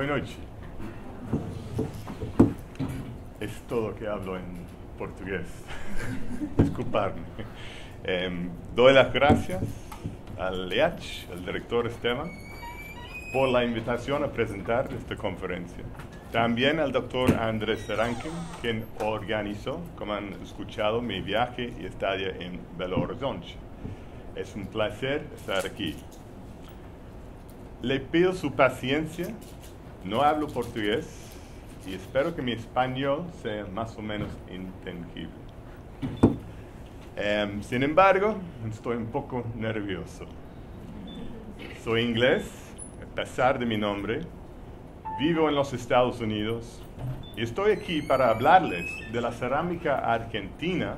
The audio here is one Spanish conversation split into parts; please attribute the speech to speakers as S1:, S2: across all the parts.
S1: Boa noite. Es todo que hablo en portugués. Disculparme. Doy las gracias al EACH, el director Esteban, por la invitación a presentar esta conferencia. También al doctor Andrés Rankin, quien organizó, como han escuchado, mi viaje y estadía en Belo Horizonte. Es un placer estar aquí. Le pido su paciencia, no hablo portugués y espero que mi español sea más o menos entendible. Sin embargo, estoy un poco nervioso. Soy inglés, a pesar de mi nombre, vivo en los Estados Unidos y estoy aquí para hablarles de la cerámica argentina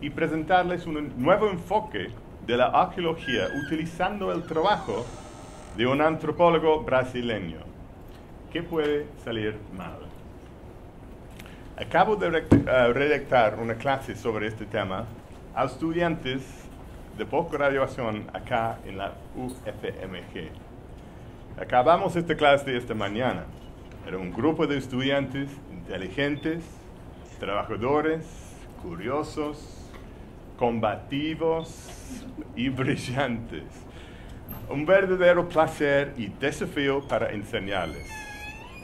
S1: y presentarles un nuevo enfoque de la arqueología utilizando el trabajo de un antropólogo brasileño. ¿Qué puede salir mal? Acabo de redactar una clase sobre este tema a estudiantes de posgraduación acá en la UFMG. Acabamos esta clase esta mañana. Era un grupo de estudiantes inteligentes, trabajadores, curiosos, combativos y brillantes. Un verdadero placer y desafío para enseñarles.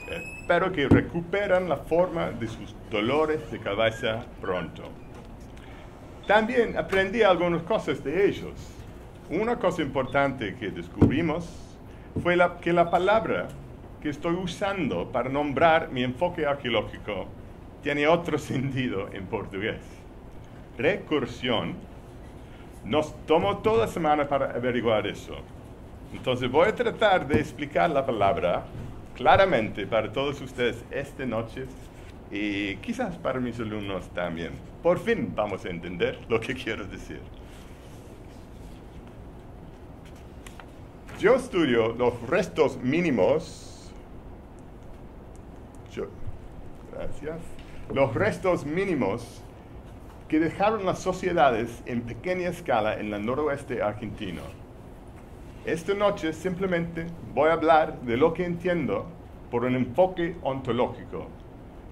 S1: Espero que recuperen la forma de sus dolores de cabeza pronto. También aprendí algunas cosas de ellos. Una cosa importante que descubrimos fue que la palabra que estoy usando para nombrar mi enfoque arqueológico tiene otro sentido en portugués. Recursión. Nos tomó toda semana para averiguar eso. Entonces voy a tratar de explicar la palabra claramente para todos ustedes esta noche y quizás para mis alumnos también. Por fin vamos a entender lo que quiero decir. Yo estudio los restos mínimos. Los restos mínimos que dejaron las sociedades en pequeña escala en el noroeste argentino. Esta noche simplemente voy a hablar de lo que entiendo por un enfoque ontológico,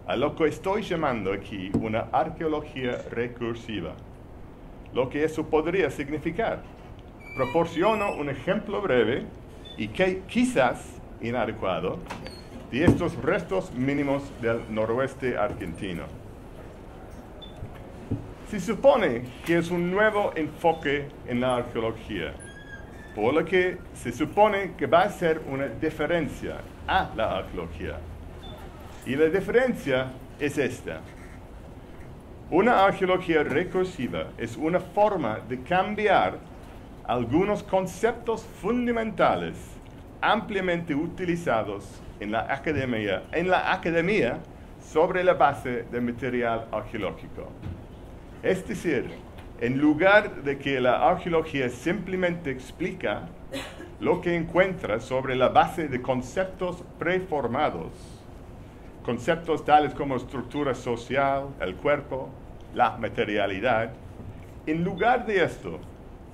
S1: a lo que estoy llamando aquí una arqueología recursiva. Lo que eso podría significar. Proporciono un ejemplo breve y que quizás inadecuado de estos restos mínimos del noroeste argentino. Se supone que es un nuevo enfoque en la arqueología, por lo que se supone que va a ser una diferencia a la arqueología. Y la diferencia es esta. Una arqueología recursiva es una forma de cambiar algunos conceptos fundamentales ampliamente utilizados en la academia sobre la base de material arqueológico. Es decir, en lugar de que la arqueología simplemente explica lo que encuentra sobre la base de conceptos preformados, conceptos tales como estructura social, el cuerpo, la materialidad, en lugar de esto,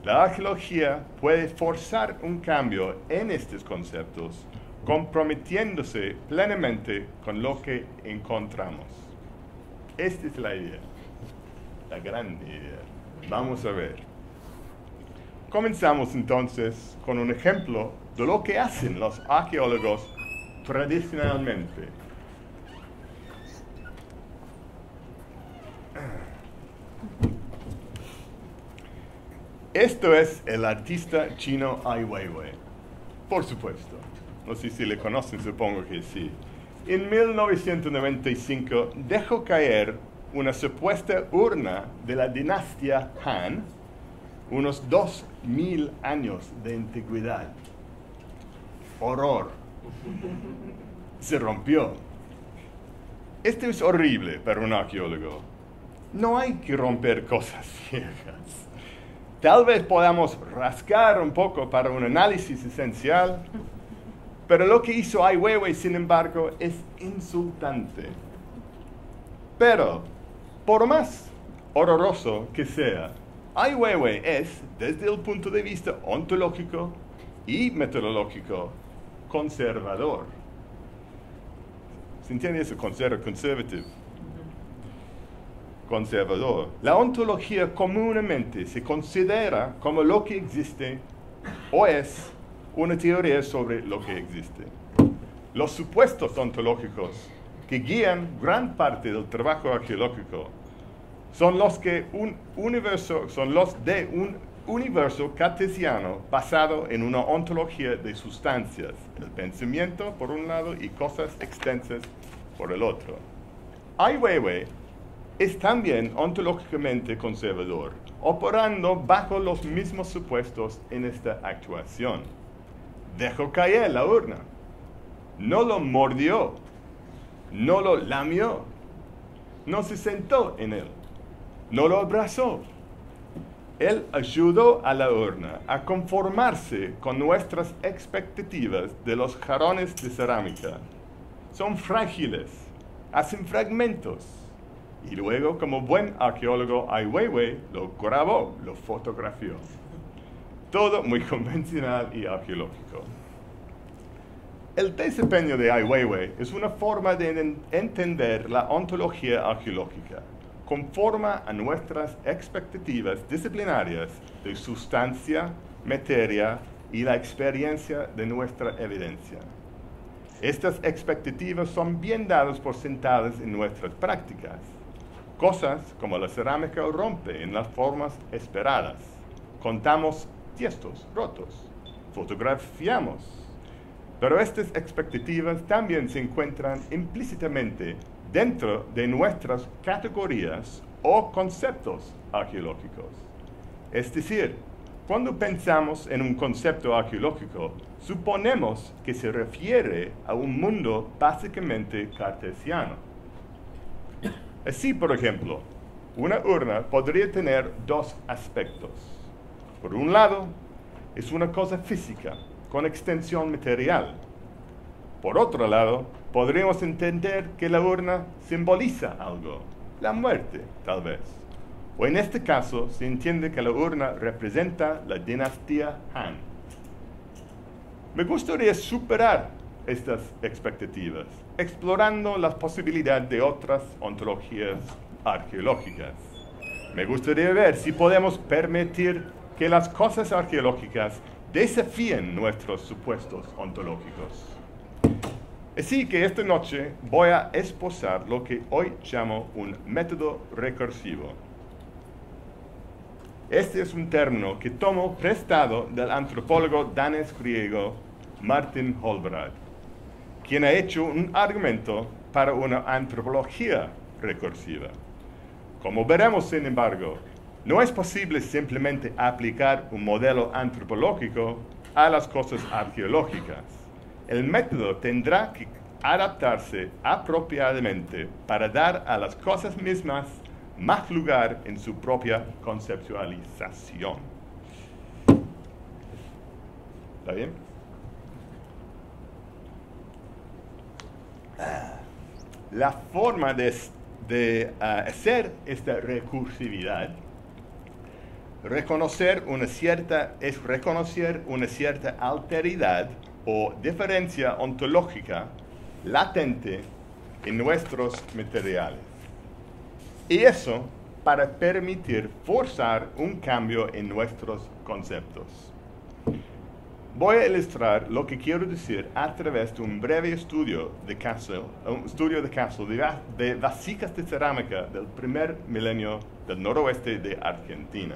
S1: la arqueología puede forzar un cambio en estos conceptos, comprometiéndose plenamente con lo que encontramos. Esta es la idea, la gran idea. Vamos a ver. Comenzamos entonces con un ejemplo de lo que hacen los arqueólogos tradicionalmente. Esto es el artista chino Ai Weiwei. Por supuesto. No sé si le conocen, supongo que sí. En 1995 dejó caer una supuesta urna de la dinastía Han, unos 2000 años de antigüedad. Horror. Se rompió. Esto es horrible para un arqueólogo. No hay que romper cosas viejas. Tal vez podamos rascar un poco para un análisis esencial, pero lo que hizo Ai Weiwei, sin embargo, es insultante. Pero, por más horroroso que sea, Ai Weiwei es, desde el punto de vista ontológico y metodológico, conservador. ¿Se entiende eso? Conservador. La ontología comúnmente se considera como lo que existe o es una teoría sobre lo que existe. Los supuestos ontológicos que guían gran parte del trabajo arqueológico son los de un universo cartesiano basado en una ontología de sustancias, el pensamiento por un lado y cosas extensas por el otro. Ai Weiwei es también ontológicamente conservador, operando bajo los mismos supuestos en esta actuación. Dejó caer la urna, no lo mordió, no lo lamió, no se sentó en él, no lo abrazó. Él ayudó a la urna a conformarse con nuestras expectativas de los jarrones de cerámica. Son frágiles, hacen fragmentos. Y luego, como buen arqueólogo, Ai Weiwei lo grabó, lo fotografió. Todo muy convencional y arqueológico. El desempeño de Ai Weiwei es una forma de entender la ontología arqueológica. Conforma a nuestras expectativas disciplinarias de sustancia, materia y la experiencia de nuestra evidencia. Estas expectativas son bien dadas por sentadas en nuestras prácticas. Cosas como la cerámica rompe en las formas esperadas. Contamos tiestos rotos. Fotografiamos. Pero estas expectativas también se encuentran implícitamente dentro de nuestras categorías o conceptos arqueológicos. Es decir, cuando pensamos en un concepto arqueológico, suponemos que se refiere a un mundo básicamente cartesiano. Así, por ejemplo, una urna podría tener dos aspectos. Por un lado, es una cosa física, con extensión material. Por otro lado, podríamos entender que la urna simboliza algo, la muerte, tal vez. O en este caso, se entiende que la urna representa la dinastía Han. Me gustaría superar estas expectativas, explorando las posibilidades de otras ontologías arqueológicas. Me gustaría ver si podemos permitir que las cosas arqueológicas desafíen nuestros supuestos ontológicos. Así que esta noche voy a esbozar lo que hoy llamo un método recursivo. Este es un término que tomo prestado del antropólogo danés griego Martin Holbrad, quien ha hecho un argumento para una antropología recursiva. Como veremos, sin embargo, no es posible simplemente aplicar un modelo antropológico a las cosas arqueológicas. El método tendrá que adaptarse apropiadamente para dar a las cosas mismas más lugar en su propia conceptualización. ¿Está bien? La forma de hacer esta recursividad es reconocer una cierta alteridad o diferencia ontológica latente en nuestros materiales. Y eso para permitir forzar un cambio en nuestros conceptos. Voy a ilustrar lo que quiero decir a través de un breve estudio de caso de vasijas de cerámica del primer milenio del noroeste de Argentina.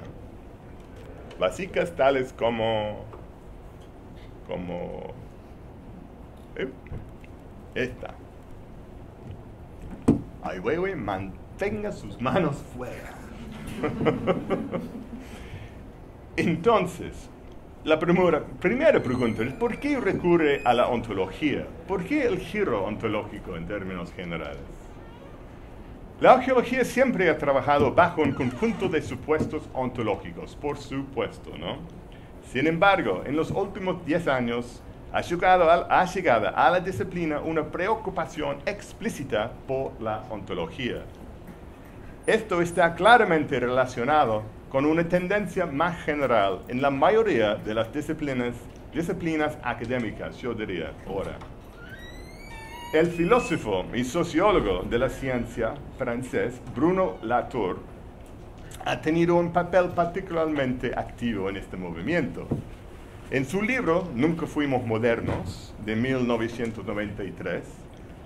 S1: Vasijas tales como esta. Ai Weiwei, mantenga sus manos fuera. Entonces, la primera pregunta es: ¿por qué recurre a la ontología? ¿Por qué el giro ontológico en términos generales? La arqueología siempre ha trabajado bajo un conjunto de supuestos ontológicos, por supuesto, ¿no? Sin embargo, en los últimos 10 años ha llegado a la disciplina una preocupación explícita por la ontología. Esto está claramente relacionado con una tendencia más general en la mayoría de las disciplinas académicas, yo diría, ahora. El filósofo y sociólogo de la ciencia francés Bruno Latour ha tenido un papel particularmente activo en este movimiento. En su libro Nunca fuimos modernos, de 1993,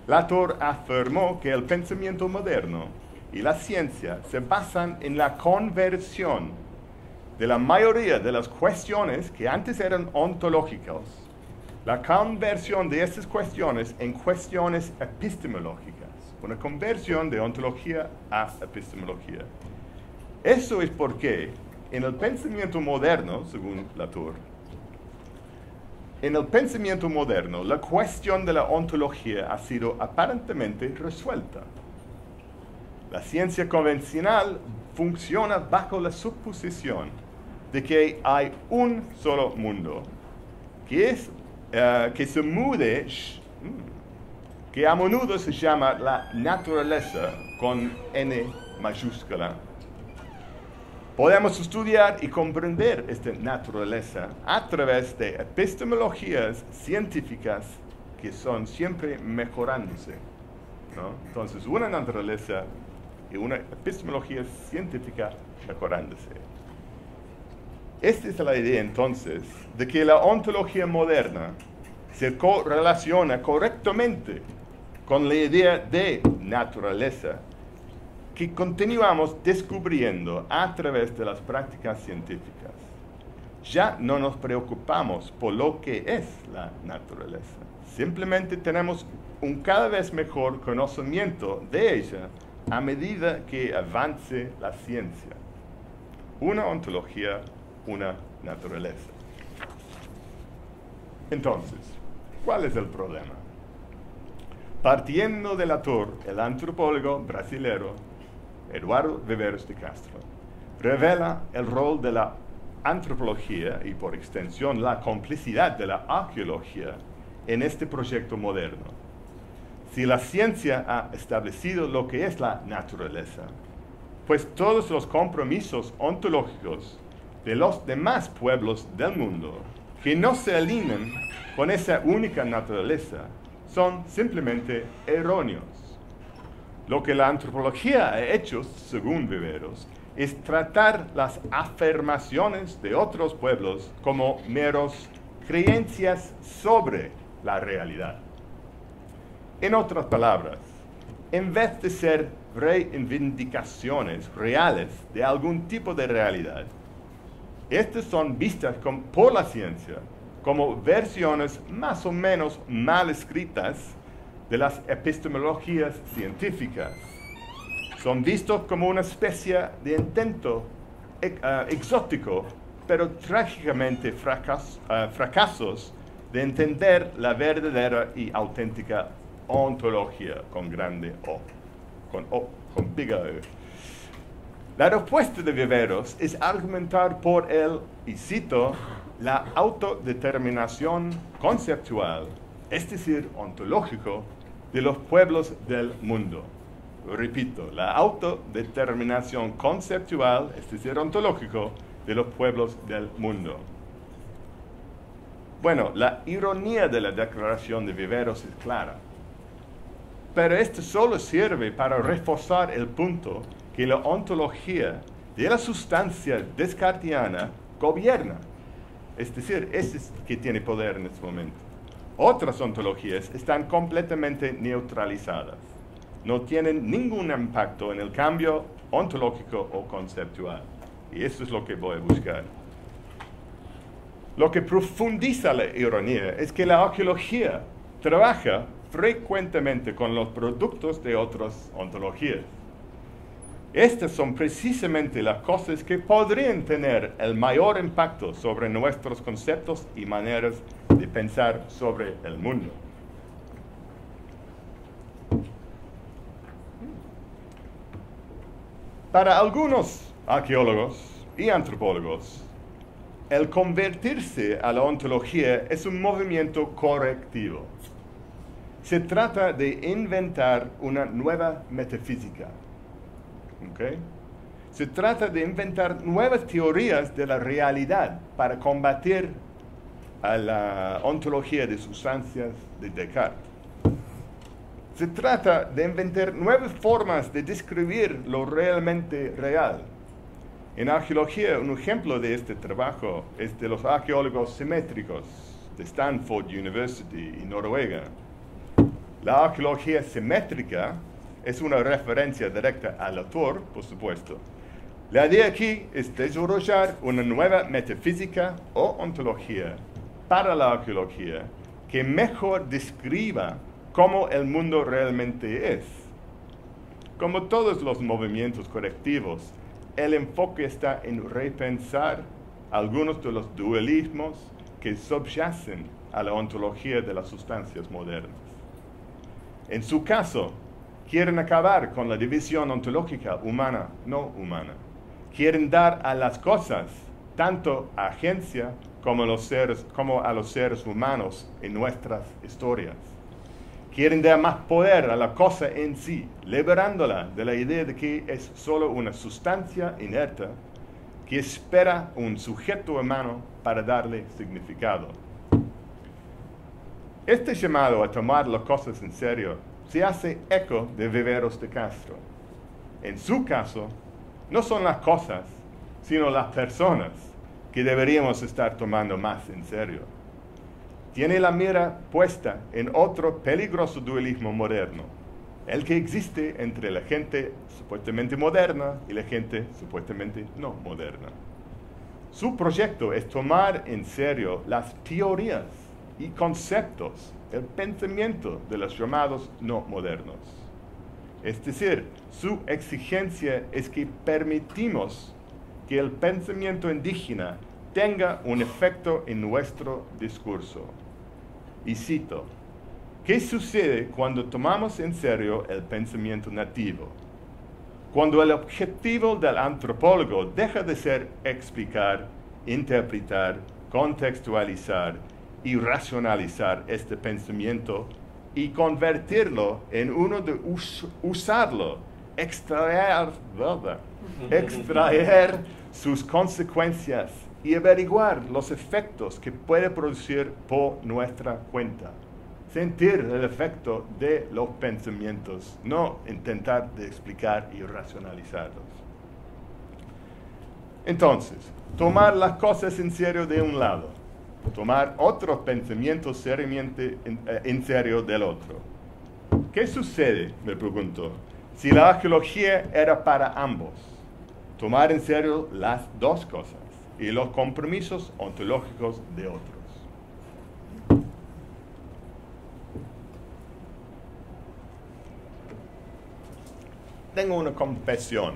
S1: Latour afirmó que el pensamiento moderno y la ciencia se basan en la conversión de la mayoría de las cuestiones que antes eran ontológicas, la conversión de estas cuestiones en cuestiones epistemológicas, una conversión de ontología a epistemología. Eso es porque en el pensamiento moderno, según Latour, en el pensamiento moderno la cuestión de la ontología ha sido aparentemente resuelta. La ciencia convencional funciona bajo la suposición de que hay un solo mundo, que se mude, que a menudo se llama la naturaleza con N mayúscula. Podemos estudiar y comprender esta naturaleza a través de epistemologías científicas que son siempre mejorándose, ¿no? Entonces, una naturaleza y una epistemología científica mejorándose. Esta es la idea entonces de que la ontología moderna se correlaciona correctamente con la idea de naturaleza que continuamos descubriendo a través de las prácticas científicas. Ya no nos preocupamos por lo que es la naturaleza. Simplemente tenemos un cada vez mejor conocimiento de ella a medida que avance la ciencia. Una ontología, una naturaleza. Entonces, ¿cuál es el problema? Partiendo de Latour, el antropólogo brasilero Eduardo Viveros de Castro revela el rol de la antropología y por extensión la complicidad de la arqueología en este proyecto moderno. Si la ciencia ha establecido lo que es la naturaleza, pues todos los compromisos ontológicos de los demás pueblos del mundo que no se alinean con esa única naturaleza son simplemente erróneos. Lo que la antropología ha hecho, según Viveros, es tratar las afirmaciones de otros pueblos como meros creencias sobre la realidad. En otras palabras, en vez de ser reivindicaciones reales de algún tipo de realidad, estas son vistas por la ciencia como versiones más o menos mal escritas de las epistemologías científicas. Son vistos como una especie de intento exótico, pero trágicamente fracasos de entender la verdadera y auténtica ontología con grande O, con big O. La respuesta de Viveros es argumentar por el, y cito, la autodeterminación conceptual, es decir, ontológico, de los pueblos del mundo. Repito, la autodeterminación conceptual, es decir, ontológico, de los pueblos del mundo. Bueno, la ironía de la declaración de Viveros es clara, pero esto solo sirve para reforzar el punto que la ontología de la sustancia descartiana gobierna. Es decir, es que tiene poder en este momento. Otras ontologías están completamente neutralizadas. No tienen ningún impacto en el cambio ontológico o conceptual. Y eso es lo que voy a buscar. Lo que profundiza la ironía es que la arqueología trabaja frecuentemente con los productos de otras ontologías. Estas son precisamente las cosas que podrían tener el mayor impacto sobre nuestros conceptos y maneras de pensar sobre el mundo. Para algunos arqueólogos y antropólogos, el convertirse a la ontología es un movimiento correctivo. Se trata de inventar una nueva metafísica. ¿Okay? Se trata de inventar nuevas teorías de la realidad para combatir a la ontología de sustancias de Descartes. Se trata de inventar nuevas formas de describir lo realmente real. En arqueología, un ejemplo de este trabajo es de los arqueólogos simétricos de Stanford University y Noruega. La arqueología simétrica es una referencia directa al autor, por supuesto. La idea aquí es desarrollar una nueva metafísica o ontología para la arqueología que mejor describa cómo el mundo realmente es. Como todos los movimientos colectivos, el enfoque está en repensar algunos de los dualismos que subyacen a la ontología de las sustancias modernas. En su caso, quieren acabar con la división ontológica humana-no humana. Quieren dar a las cosas tanto agencia como a los seres humanos en nuestras historias. Quieren dar más poder a la cosa en sí, liberándola de la idea de que es solo una sustancia inerte que espera un sujeto humano para darle significado. Este llamado a tomar las cosas en serio se hace eco de Viveros de Castro. En su caso, no son las cosas, sino las personas que deberíamos estar tomando más en serio. Tiene la mira puesta en otro peligroso dualismo moderno, el que existe entre la gente supuestamente moderna y la gente supuestamente no moderna. Su proyecto es tomar en serio las teorías y conceptos, el pensamiento de los llamados no modernos. Es decir, su exigencia es que permitimos que el pensamiento indígena tenga un efecto en nuestro discurso. Y cito, ¿qué sucede cuando tomamos en serio el pensamiento nativo? Cuando el objetivo del antropólogo deja de ser explicar, interpretar, contextualizar y racionalizar este pensamiento y convertirlo en uno de usarlo, extraer sus consecuencias y averiguar los efectos que puede producir por nuestra cuenta. Sentir el efecto de los pensamientos, no intentar de explicar y racionalizarlos. Entonces, tomar las cosas en serio de un lado, tomar otros pensamientos seriamente en serio del otro. ¿Qué sucede, me pregunto, si la arqueología era para ambos? Tomar en serio las dos cosas y los compromisos ontológicos de otros. Tengo una confesión.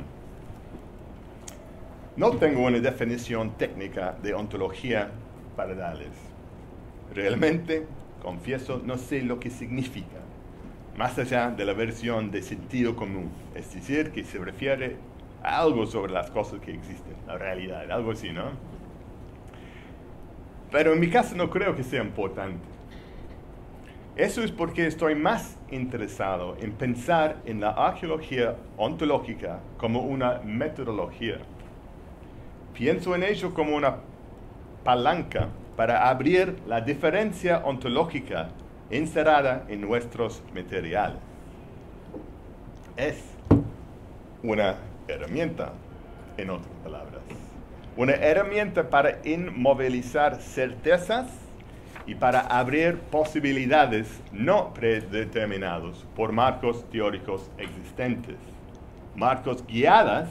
S1: No tengo una definición técnica de ontología para darles. Realmente, confieso, no sé lo que significa, más allá de la versión de sentido común, es decir, que se refiere a algo sobre las cosas que existen, la realidad, algo así, ¿no? Pero en mi caso no creo que sea importante. Eso es porque estoy más interesado en pensar en la arqueología ontológica como una metodología. Pienso en ello como una palanca para abrir la diferencia ontológica encerrada en nuestros materiales. Es una herramienta, en otras palabras. Una herramienta para inmovilizar certezas y para abrir posibilidades no predeterminadas por marcos teóricos existentes, marcos guiadas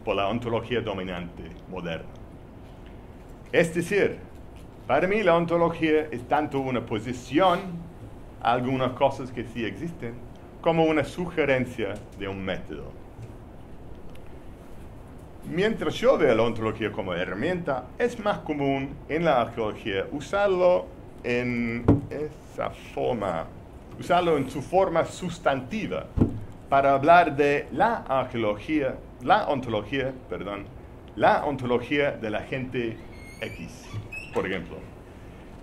S1: por la ontología dominante moderna. Es decir, para mí la ontología es tanto una posición a algunas cosas que sí existen, como una sugerencia de un método. Mientras yo veo la ontología como herramienta, es más común en la arqueología usarlo en esa forma, usarlo en su forma sustantiva para hablar de la ontología de la gente X, por ejemplo.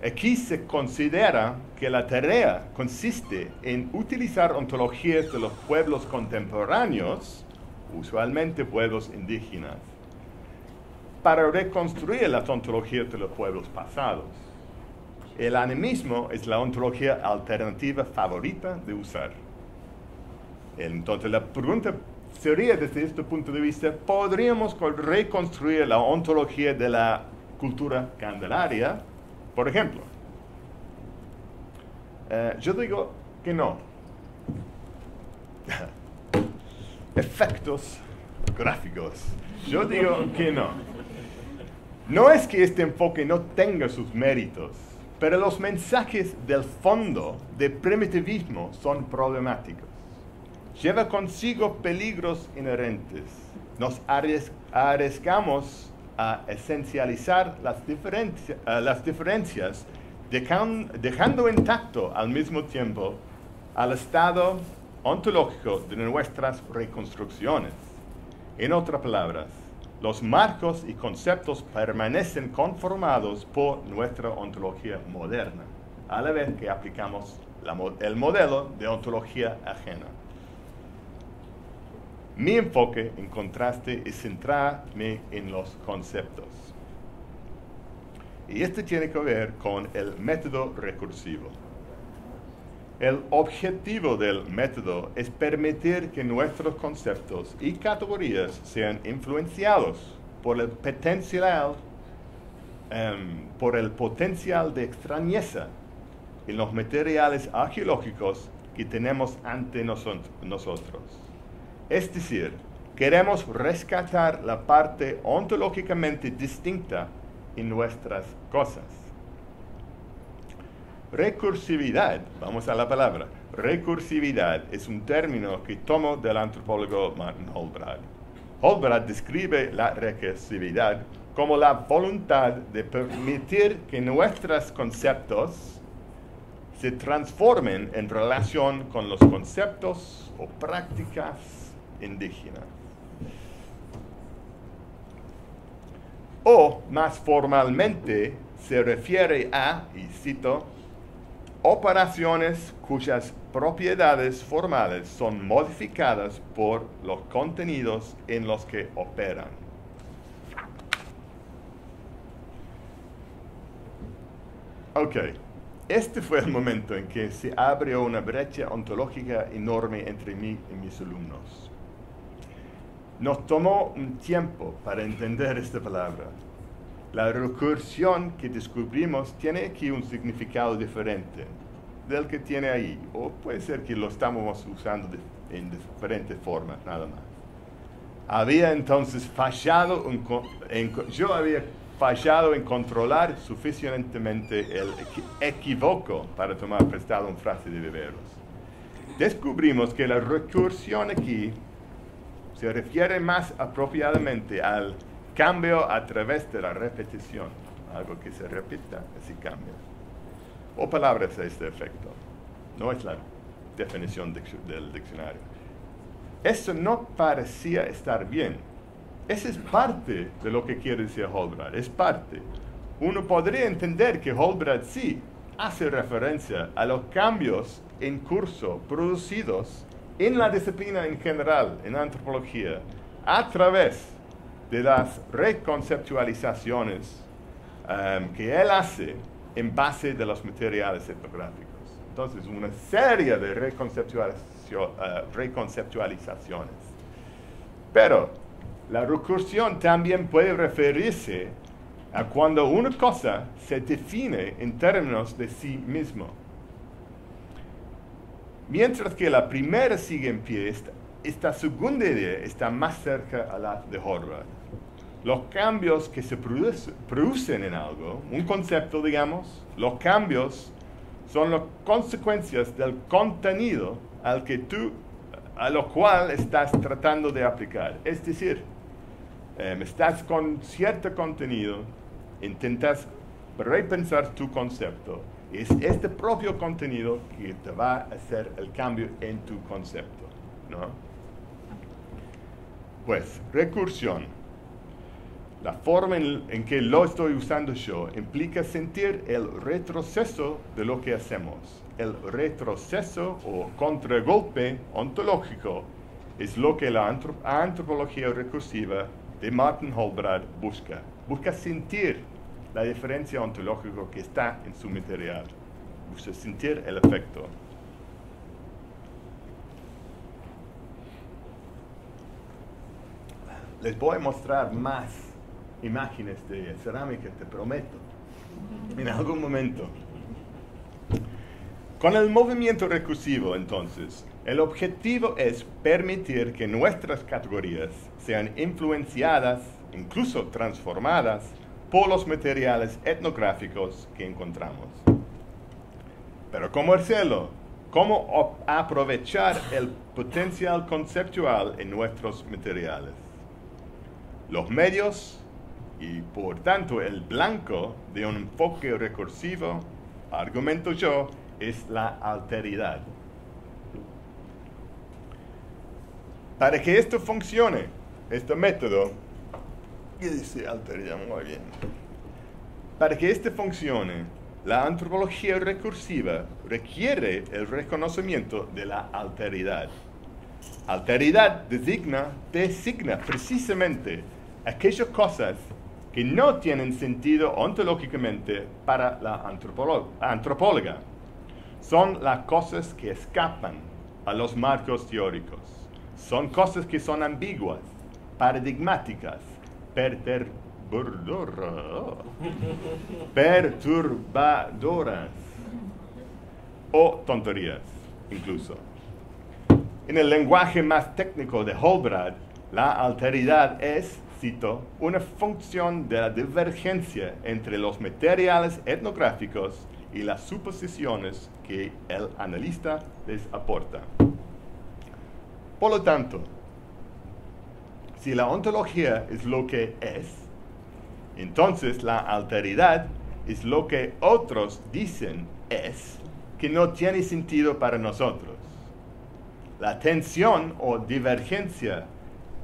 S1: Aquí se considera que la tarea consiste en utilizar ontologías de los pueblos contemporáneos, usualmente pueblos indígenas, para reconstruir las ontologías de los pueblos pasados. El animismo es la ontología alternativa favorita de usar. Entonces la pregunta sería, desde este punto de vista, ¿podríamos reconstruir la ontología de la cultura candelaria? Por ejemplo, yo digo que no. Efectos gráficos. Yo digo que no. No es que este enfoque no tenga sus méritos, pero los mensajes del fondo de primitivismo son problemáticos. Lleva consigo peligros inherentes. Nos arriesgamos a esencializar las diferencias, dejando intacto al mismo tiempo al estado ontológico de nuestras reconstrucciones. En otras palabras, los marcos y conceptos permanecen conformados por nuestra ontología moderna, a la vez que aplicamos el modelo de ontología ajena. Mi enfoque, en contraste, es centrarme en los conceptos. Y esto tiene que ver con el método recursivo. El objetivo del método es permitir que nuestros conceptos y categorías sean influenciados por el potencial de extrañeza en los materiales arqueológicos que tenemos ante nosotros. Es decir, queremos rescatar la parte ontológicamente distinta en nuestras cosas. Recursividad, vamos a la palabra. Recursividad es un término que tomo del antropólogo Martin Holbrad. Holbrad describe la recursividad como la voluntad de permitir que nuestros conceptos se transformen en relación con los conceptos o prácticas indígenas. O, más formalmente, se refiere a, y cito, operaciones cuyas propiedades formales son modificadas por los contenidos en los que operan. Ok, este fue el momento en que se abrió una brecha ontológica enorme entre mí y mis alumnos. Nos tomó un tiempo para entender esta palabra. La recursión que descubrimos tiene aquí un significado diferente del que tiene ahí, o puede ser que lo estamos usando en diferentes formas, nada más. Había entonces fallado yo había fallado en controlar suficientemente el equívoco para tomar prestado una frase de Viveros. Descubrimos que la recursión aquí se refiere más apropiadamente al cambio a través de la repetición, algo que se repita, así cambia. O palabras a este efecto. No es la definición del diccionario. Eso no parecía estar bien. Esa es parte de lo que quiere decir Holbrad, es parte. Uno podría entender que Holbrad sí hace referencia a los cambios en curso producidos en la disciplina en general, en antropología, a través de las reconceptualizaciones que él hace en base de los materiales etnográficos. Entonces, una serie de reconceptualizaciones. Pero la recursión también puede referirse a cuando una cosa se define en términos de sí mismo. Mientras que la primera sigue en pie, esta segunda idea está más cerca a la de Holbrad. Los cambios que se producen en algo, un concepto, digamos, los cambios son las consecuencias del contenido a lo cual estás tratando de aplicar. Es decir, estás con cierto contenido, intentas repensar tu concepto. Es este propio contenido que te va a hacer el cambio en tu concepto, ¿no? Pues, recursión. La forma en que lo estoy usando yo implica sentir el retroceso de lo que hacemos. El retroceso o contragolpe ontológico es lo que la antropología recursiva de Martin Holbrad busca. Busca sentir la diferencia ontológica que está en su material. Busca sentir el efecto. Les voy a mostrar más imágenes de cerámica, te prometo, en algún momento. Con el movimiento recursivo, entonces, el objetivo es permitir que nuestras categorías sean influenciadas, incluso transformadas, por los materiales etnográficos que encontramos. Pero ¿cómo hacerlo? ¿Cómo aprovechar el potencial conceptual en nuestros materiales? Los medios y, por tanto, el blanco de un enfoque recursivo, argumento yo, es la alteridad. Para que esto funcione, este método, y dice alteridad muy bien, para que esto funcione, la antropología recursiva requiere el reconocimiento de la alteridad. Alteridad designa precisamente aquellas cosas que no tienen sentido ontológicamente para la antropóloga. Son las cosas que escapan a los marcos teóricos. Son cosas que son ambiguas, paradigmáticas, perturbadoras o tonterías, incluso. En el lenguaje más técnico de Hallbrad, la alteridad es, cito, una función de la divergencia entre los materiales etnográficos y las suposiciones que el analista les aporta. Por lo tanto, si la ontología es lo que es, entonces la alteridad es lo que otros dicen es, que no tiene sentido para nosotros. La tensión o divergencia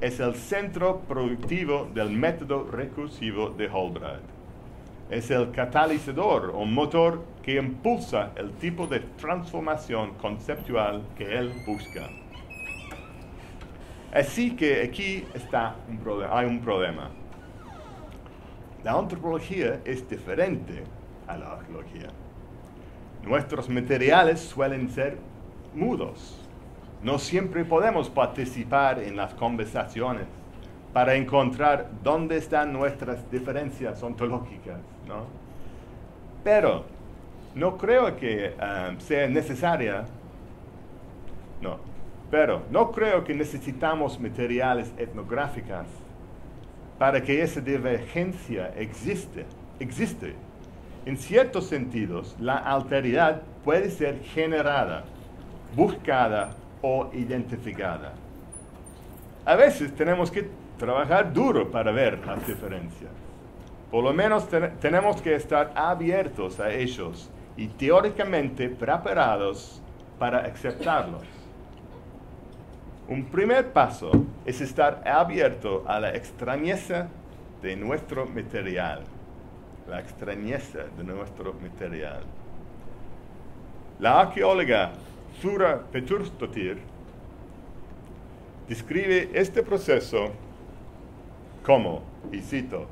S1: es el centro productivo del método recursivo de Hallbrad. Es el catalizador o motor que impulsa el tipo de transformación conceptual que él busca. Así que aquí hay un problema. La antropología es diferente a la arqueología. Nuestros materiales suelen ser mudos. No siempre podemos participar en las conversaciones para encontrar dónde están nuestras diferencias ontológicas, ¿no? Pero no creo que sea necesaria, pero no creo que necesitamos materiales etnográficos para que esa divergencia existe. En ciertos sentidos, la alteridad puede ser generada, buscada o identificada. A veces tenemos que trabajar duro para ver las diferencias. Por lo menos tenemos que estar abiertos a ellos y teóricamente preparados para aceptarlos. Un primer paso es estar abierto a la extrañeza de nuestro material. La extrañeza de nuestro material. La arqueóloga Þura Pétursdóttir describe este proceso como, y cito,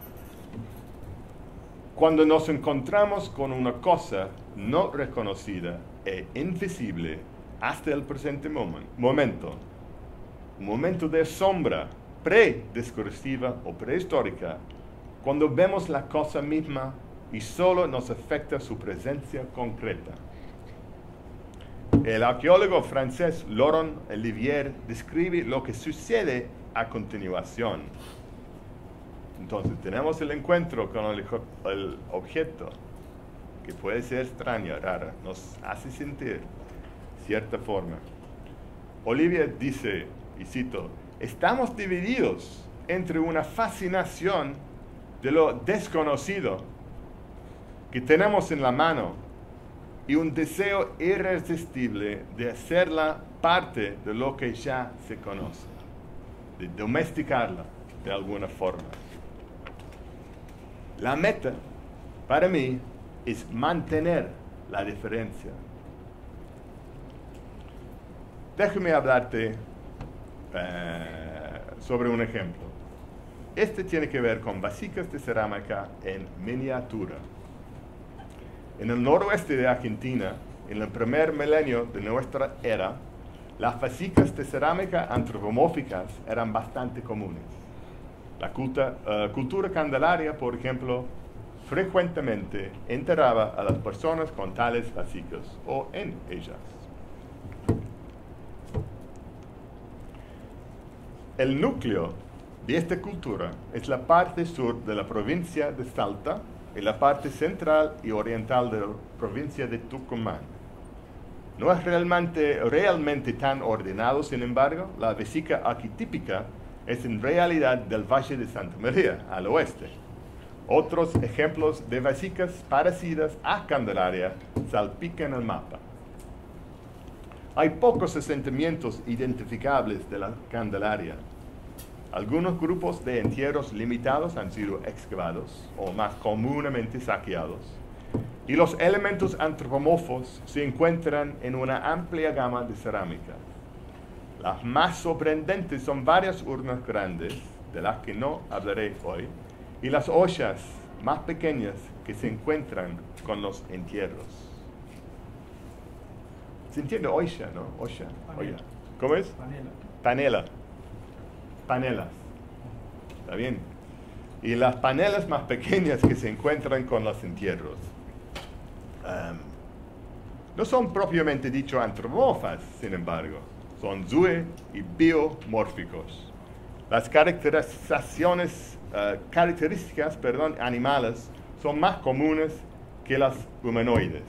S1: cuando nos encontramos con una cosa no reconocida e invisible hasta el presente momento, un momento de sombra prediscursiva o prehistórica, cuando vemos la cosa misma y solo nos afecta su presencia concreta. El arqueólogo francés Laurent Olivier describe lo que sucede a continuación. Entonces, tenemos el encuentro con el objeto, que puede ser extraño, raro, nos hace sentir cierta forma. Olivier dice, y cito, estamos divididos entre una fascinación de lo desconocido que tenemos en la mano y un deseo irresistible de hacerla parte de lo que ya se conoce, de domesticarla de alguna forma. La meta, para mí, es mantener la diferencia. Déjame hablarte sobre un ejemplo. Este tiene que ver con vasijas de cerámica en miniatura. En el noroeste de Argentina, en el primer milenio de nuestra era, las vasijas de cerámica antropomórficas eran bastante comunes. La cultura candelaria, por ejemplo, frecuentemente enterraba a las personas con tales vasijas o en ellas. El núcleo de esta cultura es la parte sur de la provincia de Salta y la parte central y oriental de la provincia de Tucumán. No es realmente tan ordenado, sin embargo, la vasija arquetípica es en realidad del Valle de Santa María, al oeste. Otros ejemplos de vasijas parecidas a Candelaria salpican el mapa. Hay pocos asentamientos identificables de la Candelaria. Algunos grupos de entierros limitados han sido excavados o más comúnmente saqueados. Y los elementos antropomorfos se encuentran en una amplia gama de cerámica. Las más sorprendentes son varias urnas grandes, de las que no hablaré hoy, y las ollas más pequeñas que se encuentran con los entierros. ¿Se entiende olla, no? Olla. Olla. ¿Cómo es? Panela. Panelas. ¿Está bien? Y las panelas más pequeñas que se encuentran con los entierros no son propiamente dicho antropomorfas, sin embargo. Son zoe y biomórficos. Las características animales son más comunes que las humanoides.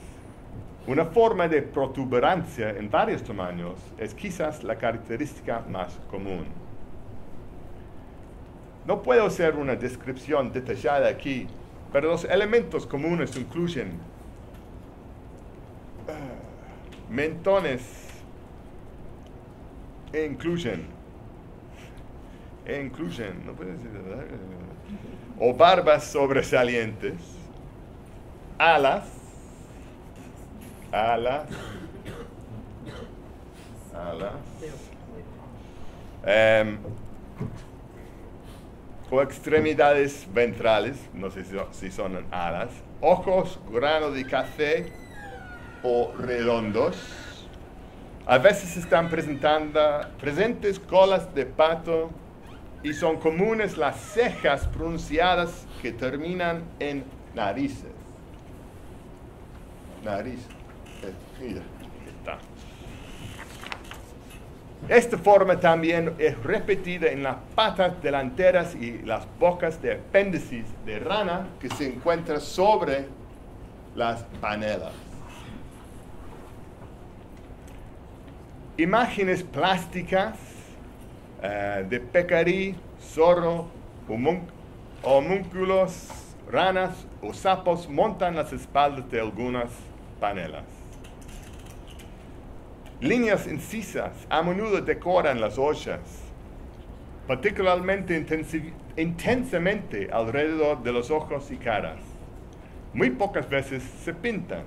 S1: Una forma de protuberancia en varios tamaños es quizás la característica más común. No puedo hacer una descripción detallada aquí, pero los elementos comunes incluyen mentones no puedo decir, ¿verdad? O barbas sobresalientes, alas, o extremidades ventrales, no sé si son alas, ojos grano de café o redondos. A veces están presentes colas de pato y son comunes las cejas pronunciadas que terminan en narices. Nariz. Mira, está. Esta forma también es repetida en las patas delanteras y las bocas de apéndices de rana que se encuentran sobre las panelas. Imágenes plásticas de pecarí, zorro, homúnculos, ranas o sapos montan las espaldas de algunas panelas. Líneas incisas a menudo decoran las ollas, particularmente intensamente alrededor de los ojos y caras. Muy pocas veces se pintan.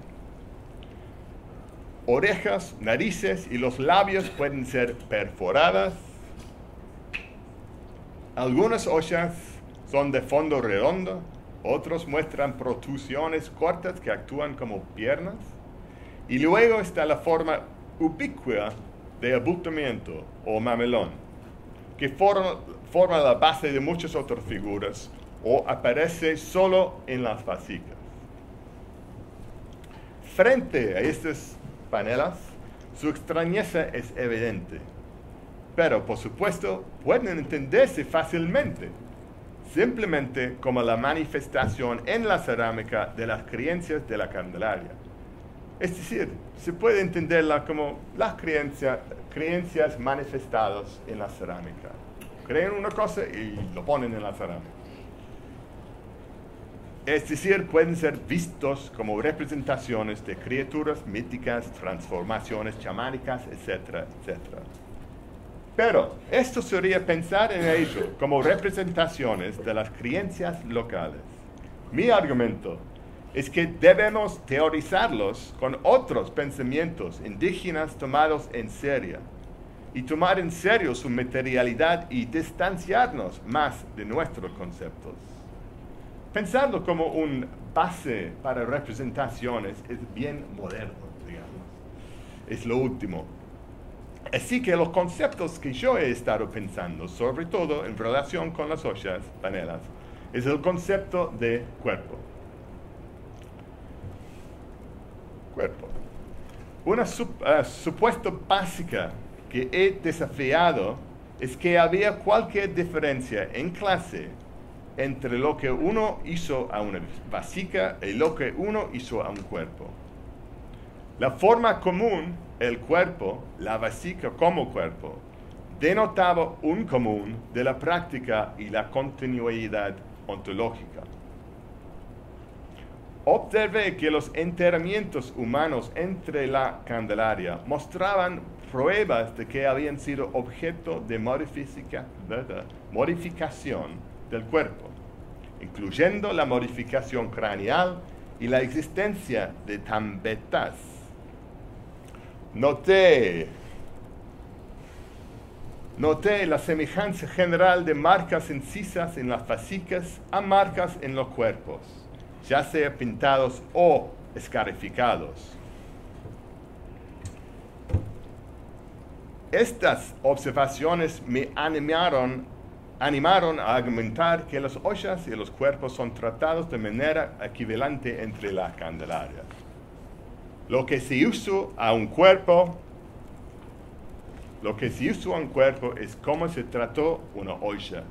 S1: Orejas, narices y los labios pueden ser perforadas. Algunas ollas son de fondo redondo, otros muestran protrusiones cortas que actúan como piernas. Y luego está la forma ubiqua de abultamiento o mamelón, que forma la base de muchas otras figuras o aparece solo en las vasijas. Frente a estas panelas, su extrañeza es evidente, pero por supuesto pueden entenderse fácilmente, simplemente como la manifestación en la cerámica de las creencias de la Candelaria. Es decir, se puede entenderla como las creencias manifestadas en la cerámica. Creen una cosa y lo ponen en la cerámica. Es decir, pueden ser vistos como representaciones de criaturas míticas, transformaciones chamánicas, etcétera, etcétera. Pero esto sería pensar en ello como representaciones de las creencias locales. Mi argumento es que debemos teorizarlos con otros pensamientos indígenas tomados en serio y tomar en serio su materialidad y distanciarnos más de nuestros conceptos. Pensarlo como un base para representaciones es bien moderno, digamos. Es lo último. Así que los conceptos que yo he estado pensando, sobre todo en relación con las ollas panelas, es el concepto de cuerpo. Cuerpo. Una supuesta básica que he desafiado es que había cualquier diferencia en clase entre lo que uno hizo a una vasija y lo que uno hizo a un cuerpo. La forma común, el cuerpo, la vasija como cuerpo, denotaba un común de la práctica y la continuidad ontológica. Observé que los enterramientos humanos entre la Candelaria mostraban pruebas de que habían sido objeto de modificación del cuerpo, incluyendo la modificación craneal y la existencia de tambetas. Noté la semejanza general de marcas incisas en las vasijas a marcas en los cuerpos, ya sea pintados o escarificados. Estas observaciones me animaron a argumentar que las ollas y los cuerpos son tratados de manera equivalente entre las Candelarias. Lo que se usó a un cuerpo es como se trató una olla.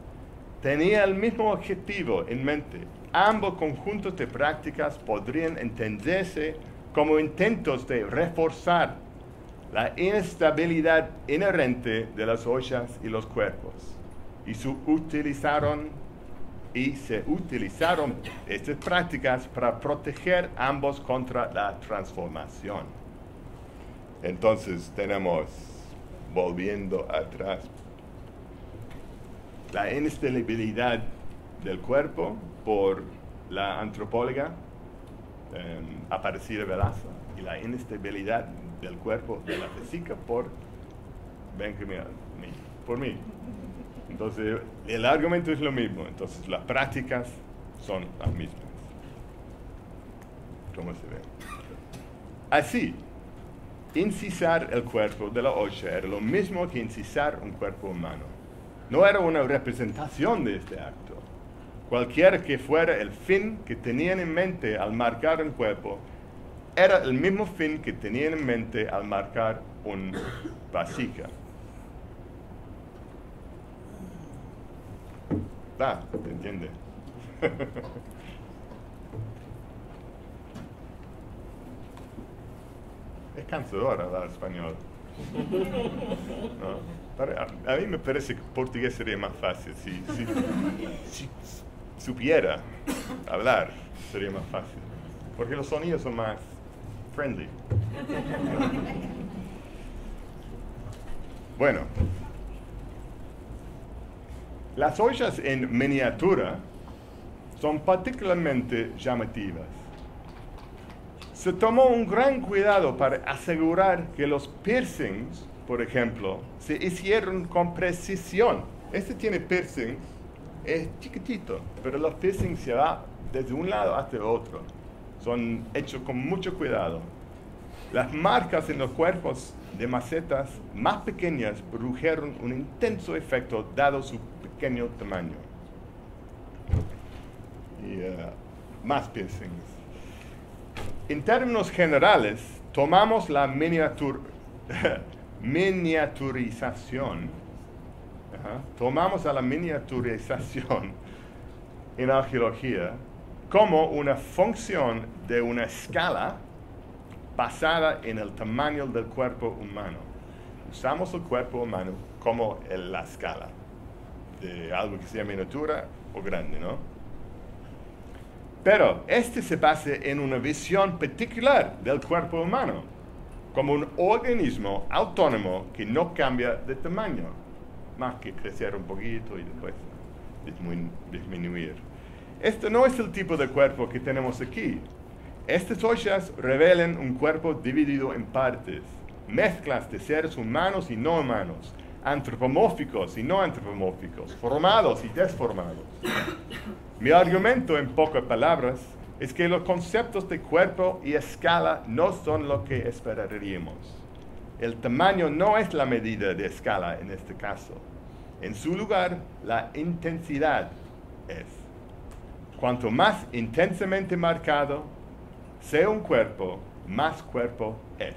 S1: Tenía el mismo objetivo en mente. Ambos conjuntos de prácticas podrían entenderse como intentos de reforzar la inestabilidad inherente de las ollas y los cuerpos. Y se utilizaron estas prácticas para proteger ambos contra la transformación. Entonces tenemos, volviendo atrás, la inestabilidad del cuerpo por la antropóloga Aparecida Velasco y la inestabilidad del cuerpo de la física por mí. Entonces, el argumento es lo mismo. Entonces, las prácticas son las mismas. ¿Cómo se ve? Así, incisar el cuerpo de la olla era lo mismo que incisar un cuerpo humano. No era una representación de este acto. Cualquiera que fuera el fin que tenían en mente al marcar un cuerpo, era el mismo fin que tenían en mente al marcar una vasija. ¿Se entiende? Es cansador hablar español. ¿No? A mí me parece que portugués sería más fácil. Si supiera hablar, sería más fácil. Porque los sonidos son más friendly. Bueno. Las ollas en miniatura son particularmente llamativas. Se tomó un gran cuidado para asegurar que los piercings, por ejemplo, se hicieron con precisión. Este tiene piercings, es chiquitito, pero los piercings se van desde un lado hasta el otro. Son hechos con mucho cuidado. Las marcas en los cuerpos de macetas más pequeñas produjeron un intenso efecto dado su pequeño tamaño. Y más piercings. En términos generales, tomamos la miniaturización. Tomamos a la miniaturización en arqueología como una función de una escala basada en el tamaño del cuerpo humano. Usamos el cuerpo humano como la escala de algo que sea miniatura o grande, ¿no? Pero este se basa en una visión particular del cuerpo humano, como un organismo autónomo que no cambia de tamaño, más que crecer un poquito y después disminuir. Este no es el tipo de cuerpo que tenemos aquí. Estas ollas revelan un cuerpo dividido en partes, mezclas de seres humanos y no humanos, antropomórficos y no antropomórficos, formados y desformados. Mi argumento, en pocas palabras, es que los conceptos de cuerpo y escala no son lo que esperaríamos. el tamaño no es la medida de escala en este caso. En su lugar, la intensidad es. Cuanto más intensamente marcado sea un cuerpo, más cuerpo es.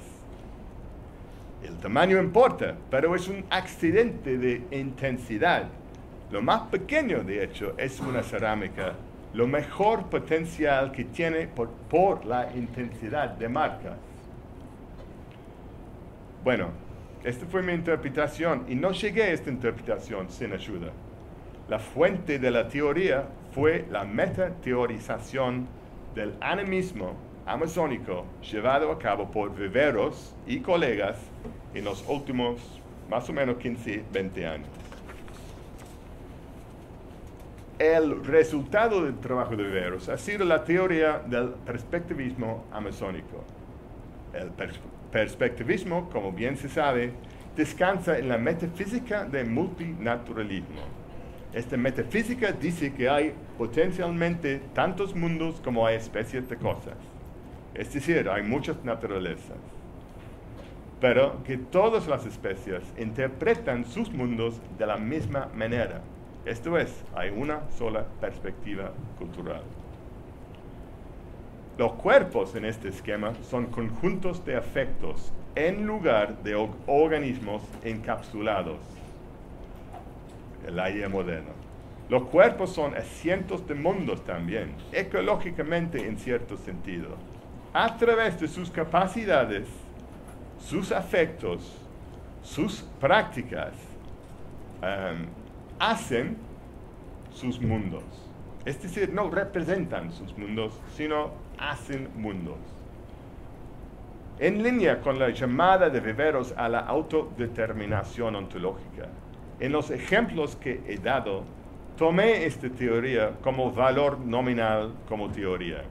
S1: El tamaño importa, pero es un accidente de intensidad. Lo más pequeño, de hecho, es una cerámica, lo mejor potencial que tiene por la intensidad de marcas. Bueno, esta fue mi interpretación y no llegué a esta interpretación sin ayuda. La fuente de la teoría fue la metateorización del animismo amazónico llevado a cabo por Viveros y colegas en los últimos más o menos 15, 20 años. El resultado del trabajo de Viveros ha sido la teoría del perspectivismo amazónico. El perspectivismo, como bien se sabe, descansa en la metafísica del multinaturalismo. Esta metafísica dice que hay potencialmente tantos mundos como hay especies de cosas. Es decir, hay muchas naturalezas. Pero que todas las especies interpretan sus mundos de la misma manera. Esto es, hay una sola perspectiva cultural. Los cuerpos en este esquema son conjuntos de afectos en lugar de organismos encapsulados. La idea moderna. Los cuerpos son asientos de mundos también, ecológicamente en cierto sentido. A través de sus capacidades, sus afectos, sus prácticas, hacen sus mundos. Es decir, no representan sus mundos, sino hacen mundos. En línea con la llamada de Viveros a la autodeterminación ontológica, en los ejemplos que he dado, tomé esta teoría como valor nominal como teoría.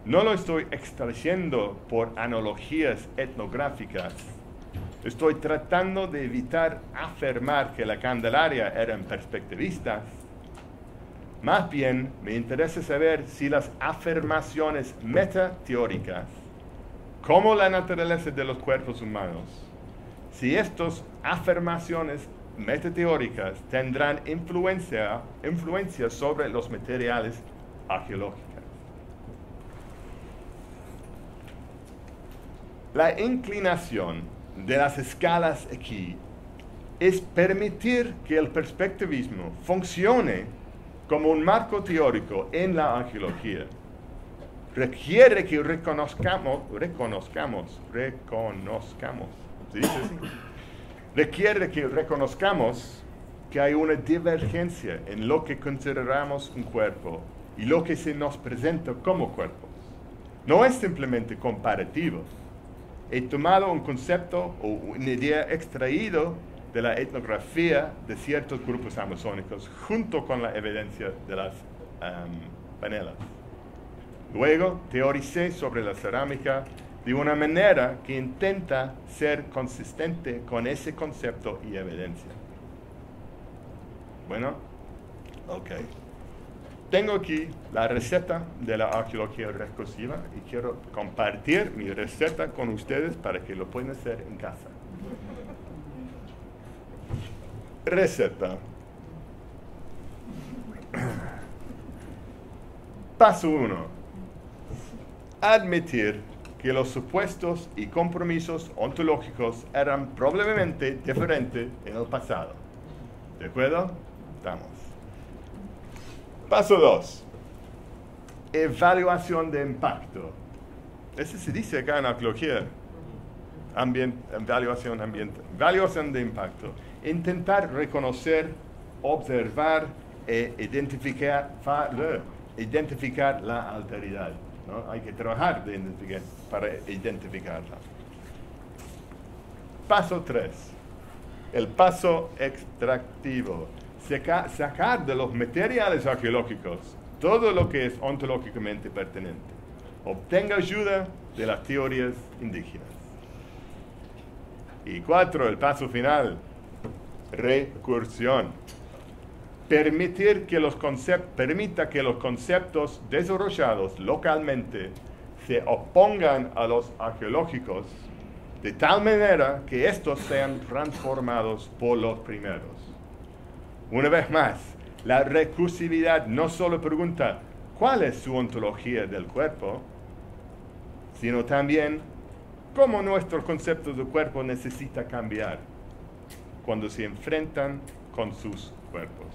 S1: No lo estoy extrayendo por analogías etnográficas. Estoy tratando de evitar afirmar que la Candelaria eran perspectivistas. Más bien, me interesa saber si las afirmaciones metateóricas, como la naturaleza de los cuerpos humanos, si estas afirmaciones metateóricas tendrán influencia sobre los materiales arqueológicos. La inclinación de las escalas aquí es permitir que el perspectivismo funcione como un marco teórico en la arqueología. Requiere que reconozcamos, ¿se dice así? Requiere que reconozcamos que hay una divergencia en lo que consideramos un cuerpo y lo que se nos presenta como cuerpos. No es simplemente comparativo. He tomado un concepto o una idea extraído de la etnografía de ciertos grupos amazónicos junto con la evidencia de las panelas. Luego teoricé sobre la cerámica de una manera que intenta ser consistente con ese concepto y evidencia. Bueno, ok. Tengo aquí la receta de la arqueología recursiva y quiero compartir mi receta con ustedes para que lo puedan hacer en casa. Receta. Paso 1. Admitir que los supuestos y compromisos ontológicos eran probablemente diferentes en el pasado. ¿De acuerdo? Estamos. Paso 2. Evaluación de impacto. Eso se dice acá en arqueología. Evaluación de impacto. Intentar reconocer, observar e identificar la alteridad, ¿no? Hay que trabajar para identificarla. Paso 3. El paso extractivo. Sacar de los materiales arqueológicos todo lo que es ontológicamente pertinente. Obtenga ayuda de las teorías indígenas. Y 4, el paso final. Recursión. Permita que los conceptos desarrollados localmente se opongan a los arqueológicos de tal manera que estos sean transformados por los primeros. Una vez más, la recursividad no solo pregunta cuál es su ontología del cuerpo, sino también cómo nuestro concepto de cuerpo necesita cambiar cuando se enfrentan con sus cuerpos.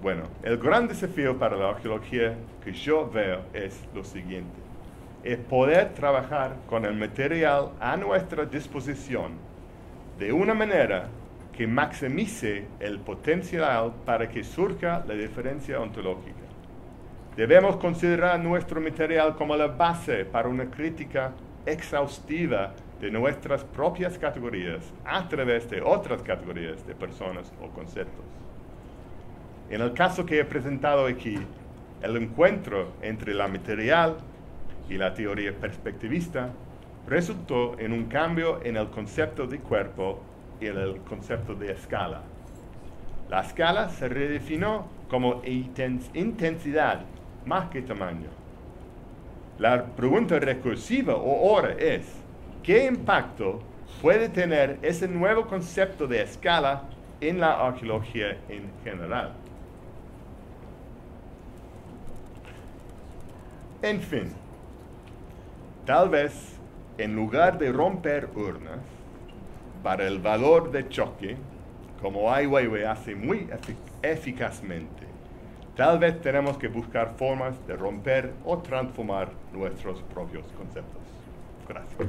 S1: Bueno, el gran desafío para la arqueología que yo veo es lo siguiente: es poder trabajar con el material a nuestra disposición de una manera que maximice el potencial para que surja la diferencia ontológica. Debemos considerar nuestro material como la base para una crítica exhaustiva de nuestras propias categorías a través de otras categorías de personas o conceptos. En el caso que he presentado aquí, el encuentro entre la material y la teoría perspectivista resultó en un cambio en el concepto de cuerpo y en el concepto de escala. La escala se redefinió como intensidad más que tamaño. La pregunta recursiva ahora es: ¿qué impacto puede tener ese nuevo concepto de escala en la arqueología en general? En fin, tal vez en lugar de romper urnas para el valor de choque, como Ai Weiwei hace muy eficazmente, tal vez tenemos que buscar formas de romper o transformar nuestros propios conceptos. Gracias.